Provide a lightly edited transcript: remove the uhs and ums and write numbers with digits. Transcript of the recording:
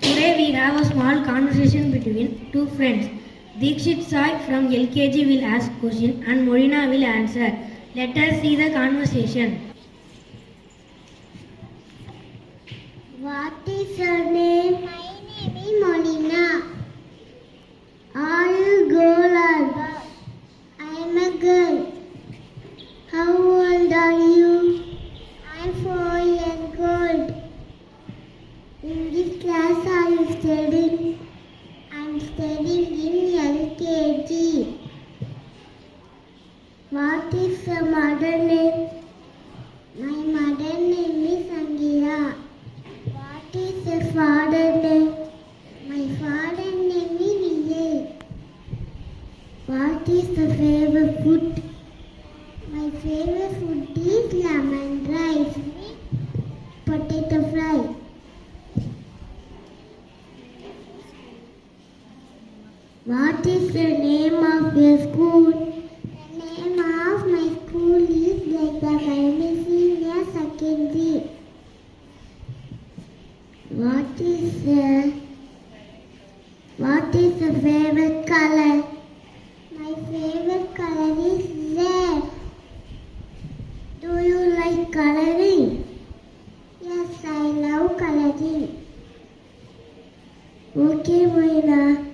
Today we have a small conversation between two friends. Dikshit Sai from LKG will ask question and Morina will answer. Let us see the conversation. What is your name? My name is Molina. Are you girl or boy? I am a girl. How old are you? I am 4 years old. In which class are you studying? I am studying in LKG. What is your mother name? My mother name is Sangira. What is your father name? My father name is Vijay. What is your favorite food? My favorite food is lemon rice with potato fry. What is the name of your school? The name of my school is Leka Primary Senior Secondary. What is the favorite color? My favorite color is red. Do you like coloring? Yes, I love coloring. Okay, Moina.